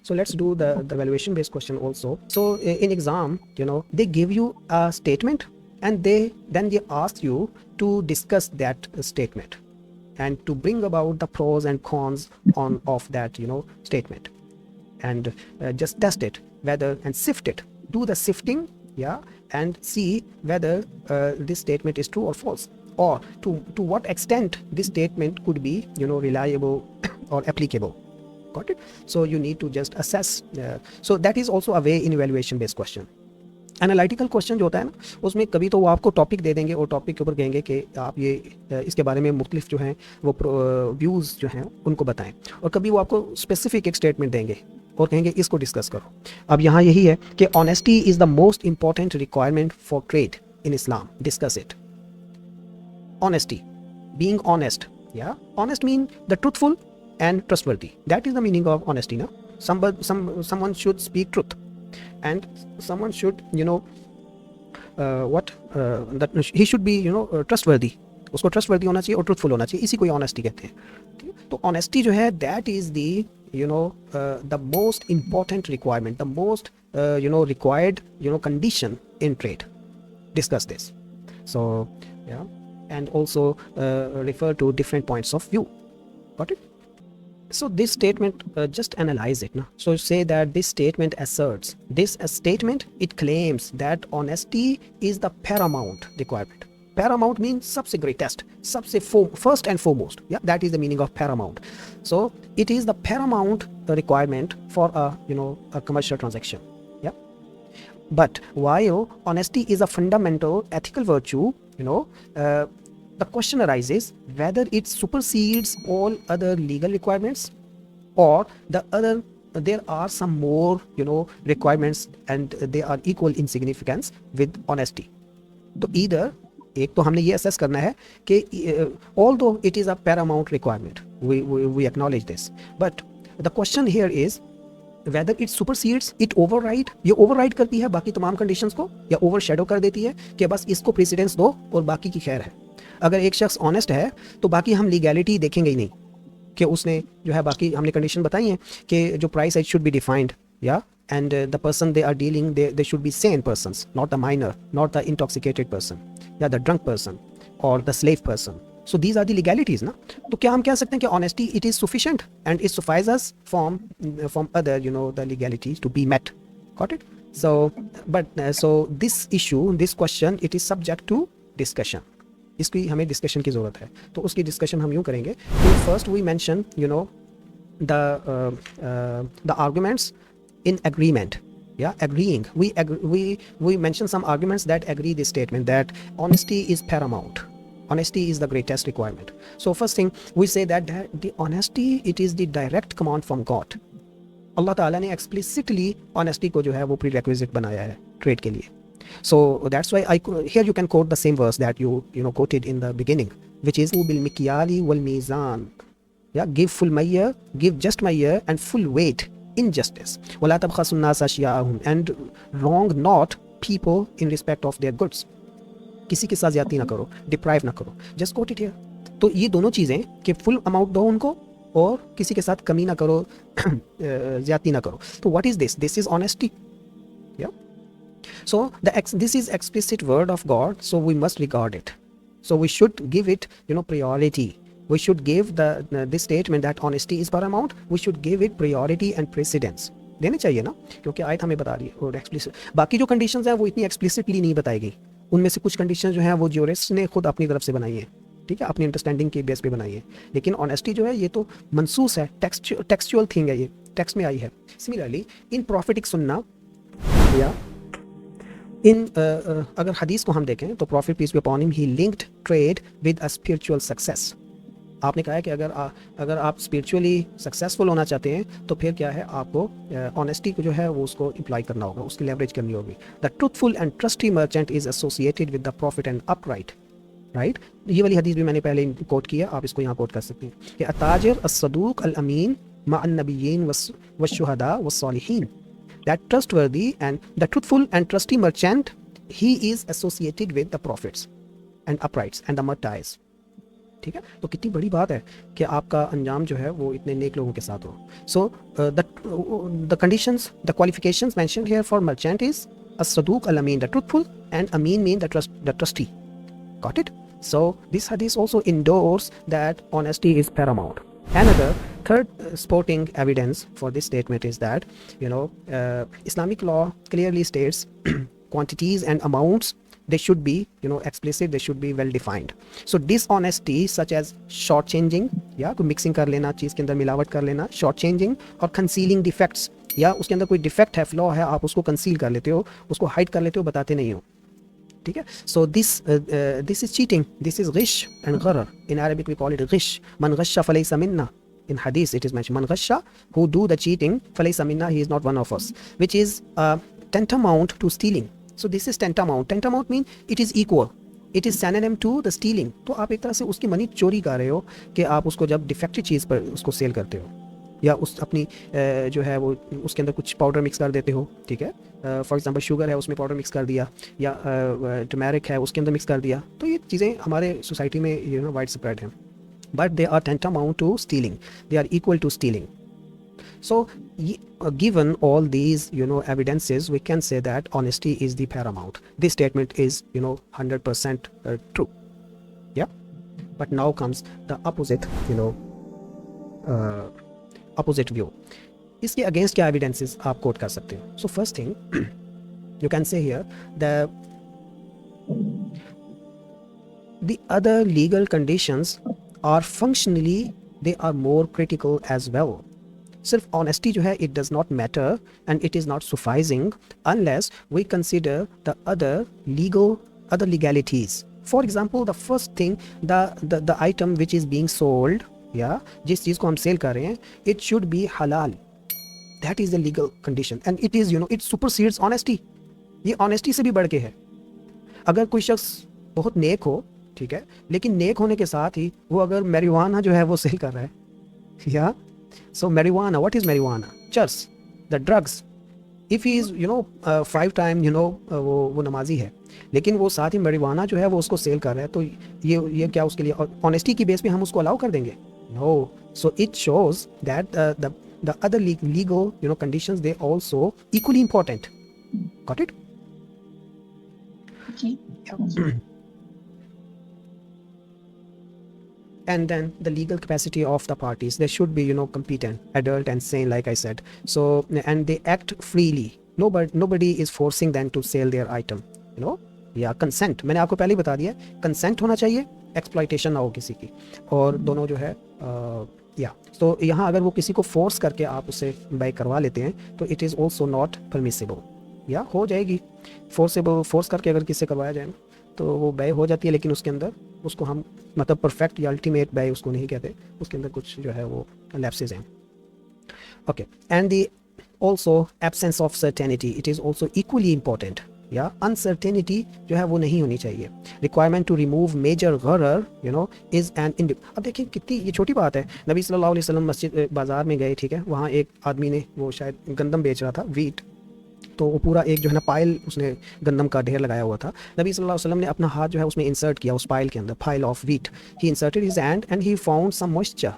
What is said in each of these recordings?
So let's do the valuation based question also. So in exam, they give you a statement, and then they ask you to discuss that statement and to bring about the pros and cons on of that statement, and just test it whether, and sift it, do the sifting, yeah, and see whether this statement is true or false, or to what extent this statement could be reliable or applicable. Got it? So you need to just assess. So that is also a way in evaluation based question. Analytical question जो होता है ना, उसमें कभी तो वो आपको topic दे देंगे और टॉपिक के ऊपर कहेंगे कि आप ये इसके बारे में मुख्तलिफ जो हैं वो व्यूज़ जो हैं उनको बताएं, और कभी वो आपको स्पेसिफिक एक स्टेटमेंट देंगे और कहेंगे इसको डिस्कस करो। अब यहाँ यही है कि honesty is the most important requirement for trade in Islam, discuss it. Honesty, being honest, yeah, honest mean the truthful and trustworthy. That is the meaning of honesty. Now someone should speak truth, and someone should that he should be trustworthy, उसको trustworthy होना चाहिए और truthful होना चाहिए, इसी को honesty कहते हैं। तो honesty जो है that is the the most important requirement, the most required condition in trade. Discuss this. So yeah, and also refer to different points of view. Got it? So this statement, just analyze it. No? So say that this statement asserts, this statement, it claims that honesty is the paramount requirement. Paramount means सबसे greatest, सबसे first and foremost. Yeah, that is the meaning of paramount. So it is the paramount requirement for a commercial transaction. Yeah. But while honesty is a fundamental ethical virtue, the question arises whether it supersedes all other legal requirements, or there are some more requirements and they are equal in significance with honesty. तो either एक तो हमने ये assess करना है कि although it is a paramount requirement, we acknowledge this, but the question here is whether it supersedes, it override, ये override करती है बाकी तमाम conditions को, या overshadow कर देती है कि बस इसको precedence दो और बाकी की खैर है। अगर एक शख्स ऑनेस्ट है तो बाकी हम लीगैलिटी देखेंगे ही नहीं कि उसने जो है, बाकी हमने कंडीशन बताई हैं कि जो प्राइस है शुड बी डिफाइंड, या and the person they are dealing, they should be sane persons, not the minor, not the intoxicated person, या द ड्रंक पर्सन और the slave person. So these are the legalities ना. तो क्या हम कह सकते हैं कि honesty it is sufficient and it suffices from other the legalities to be met. Got it? So but so this issue, this question, it is subject to discussion. इसकी हमें डिस्कशन की ज़रूरत है, तो उसकी डिस्कशन हम यूँ करेंगे कि first we mention the arguments in agreement. Yeah, agreeing, we mention some arguments that agree this statement that honesty is paramount, honesty is the greatest requirement. So first thing we say that the honesty, it is the direct command from God. अल्लाह ताला ने explicitly honesty को जो है वो prerequisite बनाया है trade के लिए. So that's why here you can quote the same verse that you quoted in the beginning, which is bil mikyali wal mizan. Yeah, give full measure, give just measure and full weight in justice. Wala tabkhasu an-nas ashya'ahum, and wrong not people in respect of their goods. किसी के साथ ज्यादती ना करो, deprive ना करो. Just quote it here. तो ये दोनों चीजें कि फुल अमाउंट दो उनको और किसी के साथ कमी ना करो, ज्यादती ना करो. तो what is this? This is honesty. Yeah. So this is explicit word of God, so we must regard it. So we should give it priority. We should give this statement that honesty is paramount, we should give it priority and precedence. देने चाहिए ना, क्योंकि आयत हमें बता रही है और एक्सप्लिसिट. बाकी जो कंडीशंस हैं वो इतनी एक्सप्लिसिटली नहीं बताई गई. उनमें से कुछ कंडीशन जो है वो ज्यूरिस्ट ने खुद अपनी तरफ से बनाई है, ठीक है, अपनी अंडरस्टैंडिंग के बेस पे बनाई है. लेकिन ऑनेस्टी जो है ये तो मनसूस है, टेक्सचुअल थिंग है, ये टेक्स्ट में आई है. सिमिलरली इन प्रॉफिटिक सुन्ना, या इन अगर हदीस को हम देखें तो prophet peace be upon him he linked trade with a spiritual success. आपने कहा है कि अगर आप स्पिरिचुअली सक्सेसफुल होना चाहते हैं तो फिर क्या है, आपको ऑनेस्टी को जो है वो उसको इम्प्लाई करना होगा, उसकी लेवरेज करनी होगी. The truthful and trustee merchant is associated with the profit and upright. Right, ये वाली हदीस भी मैंने पहले कोट किया, आप इसको यहाँ कोट कर सकते हैं कि अताजिर अस्सदूक अल अमीन मअन नबिय्यीन वश्शुहदा वस्सालिहीन. That trustworthy and the truthful and trusty merchant, he is associated with the prophets and uprights and the martyrs. ठीक है, तो कितनी बड़ी बात है कि आपका अंजाम जो है वो इतने नेक लोगों के साथ हो. So the conditions, the qualifications mentioned here for merchant is as-saduq al-amin, the truthful, and amin mean the trusty. Got it? So this hadith also endorse that honesty is paramount. Another third supporting evidence for this statement is that Islamic law clearly states quantities and amounts, they should be explicit, they should be well defined. So dishonesty such as short changing, या कोई mixing कर लेना, चीज़ के अंदर मिलावट कर लेना, short changing, और कंसीलिंग डिफेक्ट्स, या उसके अंदर कोई डिफेक्ट है, फ्लॉ है, आप उसको कंसील कर लेते हो, उसको हाइड कर लेते हो, बताते नहीं हो. ठीक है, so this is cheating, this is गिश एंड गरर. In Arabic we call it गिश. मन गश्शा फलैसा मिन्ना. In hadith it is mentioned, man ghasha, who do the cheating, falaysa minna, he is not one of us, which is tantamount to stealing. So this is tantamount. Tantamount mean it is equal, it is synonym to the stealing. तो आप एक तरह से उसकी money चोरी कर रहे हो कि आप उसको जब डिफेक्टिव चीज़ पर उसको सेल करते हो, या उस अपनी जो है वो उसके अंदर कुछ पाउडर मिक्स कर देते हो. ठीक है, फॉर एग्जांपल शुगर है, उसमें पाउडर मिक्स कर दिया, या टर्मेरिक है, उसके अंदर मिक्स कर दिया. तो ये चीज़ें हमारे सोसाइटी में वाइड स्प्रेड हैं, but they are tantamount to stealing, they are equal to stealing. So given all these evidences, we can say that honesty is the paramount. This statement is 100% true. Yeah, but now comes the opposite opposite view. इसके against क्या evidences आप quote कर सकते हो? So first thing you can say here, the other legal conditions are functionally, they are more critical as well. सिर्फ honesty जो है, it does not matter and it is not sufficing unless we consider the other legalities. For example, the first thing, the item which is being sold, या जिस चीज़ को हम cell कर रहे हैं, it should be halal. That is the legal condition and it is it supersedes honesty. ये honesty से भी बढ़ के है. अगर कोई शख्स बहुत नेक हो, ठीक है, लेकिन नेक होने के साथ ही वो अगर मैरिजुआना जो है वो सेल कर रहा है, या so marijuana, what is marijuana? चर्स, the drugs. If he is 5 time वो नमाजी है, लेकिन वो साथ ही मैरिजुआना जो है वो उसको सेल कर रहा है, तो ये क्या उसके लिए ऑनेस्टी की बेस पे हम उसको अलाउ कर देंगे? No. So it shows that the other legal conditions, they also equally important. Got it? Okay. And then the legal capacity of the parties, they should be competent, adult and sane, like I said. So, and they act freely. Nobody is forcing them to sell their item, या consent. मैंने आपको पहले ही बता दिया, consent होना चाहिए, exploitation ना हो किसी की, और दोनों जो है या तो यहाँ अगर वो किसी को फोर्स करके आप उसे बाय करवा लेते हैं तो it is also not permissible. या हो जाएगी फोर्स करके अगर किसी से करवाया जाए तो वो बाय हो जाती है, लेकिन उसके अंदर उसको हम मतलब परफेक्ट या अल्टीमेट बाय उसको नहीं कहते, उसके अंदर कुछ जो है वो लैप्सेस हैं. Okay, and the also absence of certainty, it is also equally important. या अनसर्टेनिटी जो है वो नहीं होनी चाहिए. रिक्वायरमेंट टू रिमूव मेजर गरर इज़ एन. अब देखिए कितनी ये छोटी बात है. नबी सल्लल्लाहु अलैहि वसल्लम मस्जिद बाज़ार में गए, ठीक है, वहाँ एक आदमी ने वो शायद गंदम बेच रहा था, वीट, तो वो पूरा एक जो है ना पाइल उसने गंदम का ढेर लगाया हुआ था. नबी सल्लल्लाहु अलैहि वसल्लम ने अपना हाथ जो है उसमें इंसर्ट किया उस पाइल के अंदर, pile of wheat. He inserted his hand and he found some moisture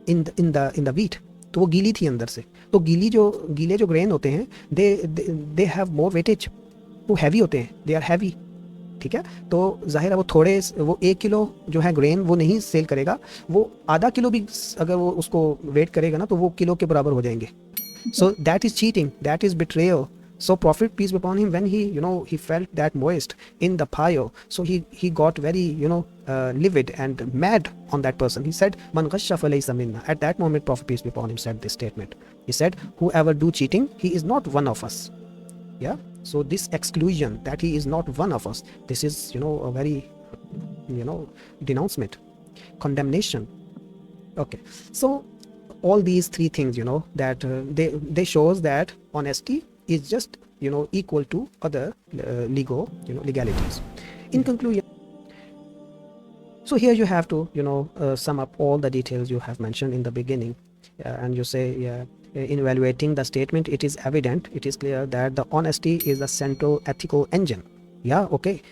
in the wheat. तो वो गीली थी अंदर से. तो गीले जो ग्रेन होते हैं, दे हैव मोर वेटेज, वो हैवी होते हैं, दे आर हैवी. ठीक है, तो जाहिर है वो 1 किलो जो है ग्रेन वो नहीं सेल करेगा, वो आधा किलो भी अगर वो उसको वेट करेगा ना तो वो किलो के बराबर हो जाएंगे. So that is cheating, that is betrayal. So Prophet, peace be upon him, when he felt that moist in the pyre, so he got very livid and mad on that person. He said, "Man ghasha falaysa minna." At that moment, Prophet, peace be upon him, said this statement. He said, "Whoever do cheating, he is not one of us." Yeah. So this exclusion that he is not one of us, this is a very denouncement, condemnation. Okay. So all these three things that they shows that honesty is just equal to other legalities. In conclusion, so here you have to sum up all the details you have mentioned in the beginning, and you say, in evaluating the statement, it is evident, it is clear that the honesty is the central ethical engine Yeah, okay.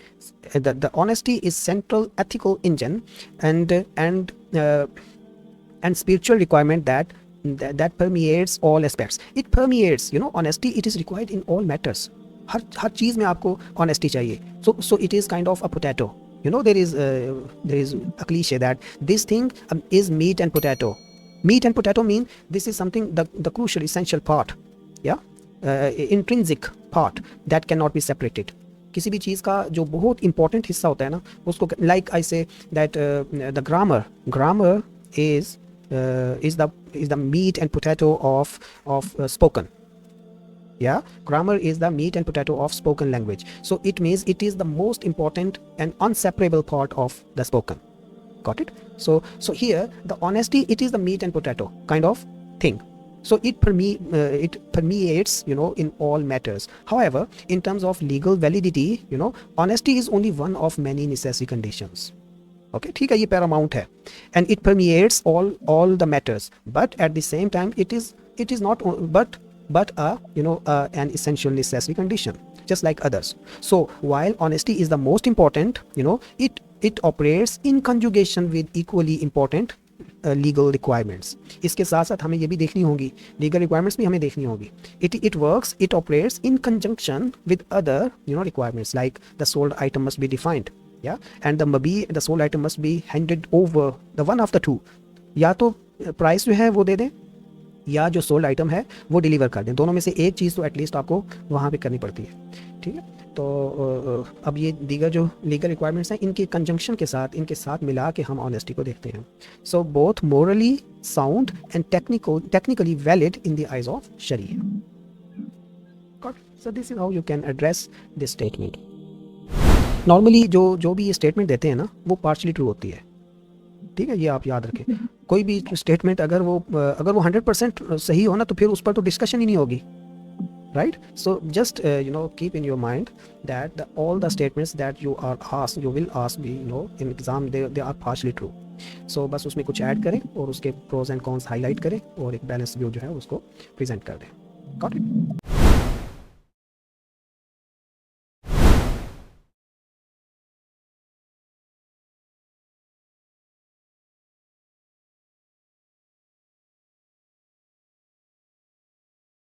The honesty is central ethical engine and spiritual requirement that permeates all aspects. It permeates, you know, honesty, it is required in all matters. हर चीज़ में आपको honesty चाहिए. So it is kind of a potato. You know, there is a cliche that this thing is meat and potato. Meat and potato mean this is something, the crucial essential part, yeah, intrinsic part that cannot be separated. किसी भी चीज़ का जो बहुत important हिस्सा होता है ना, उसको like I say that the grammar is the meat and potato of spoken. Yeah, grammar is the meat and potato of spoken language. So it means it is the most important and inseparable part of the spoken. Got it? So here the honesty, it is the meat and potato kind of thing. So it permeates, you know, in all matters. However, in terms of legal validity, you know, honesty is only one of many necessary conditions. Okay, ठीक है, ये paramount है, and it permeates all the matters. But at the same time, it is not but a, you know, an essential necessary condition, just like others. So while honesty is the most important, you know, it operates in conjugation with equally important legal requirements. इसके साथ साथ हमें ये भी देखनी होगी, legal requirements भी हमें देखनी होगी. It operates in conjunction with other, you know, requirements, like the sold item must be defined, yeah, and the sold item must be handed over, the one of the two. या तो price जो है वो दे दें, या जो sold item है वो डिलीवर कर दें. दोनों में से एक चीज़ तो एटलीस्ट आपको वहाँ पे करनी पड़ती है. ठीक है, तो अब ये दीगर जो लीगल रिक्वायरमेंट्स हैं, इनके कंजंक्शन के साथ, इनके साथ मिला के हम ऑनेस्टी को देखते हैं. So both morally sound and technically valid in the eyes of sharia. So this is how you can address this statement. Normally जो भी ये स्टेटमेंट देते हैं ना, वो पार्शली ट्रू होती है. ठीक है, ये आप याद रखें. कोई भी स्टेटमेंट अगर वो 100% सही हो ना, तो फिर उस पर तो डिस्कशन ही नहीं होगी, right. So just you know keep in your mind that all the statements that you will ask be, you know, in exam, they are partially true. सो बस उसमें कुछ ऐड करें और उसके प्रोज एंड कॉन्स हाईलाइट करें और एक balance view जो है उसको प्रेजेंट कर दें. Got it?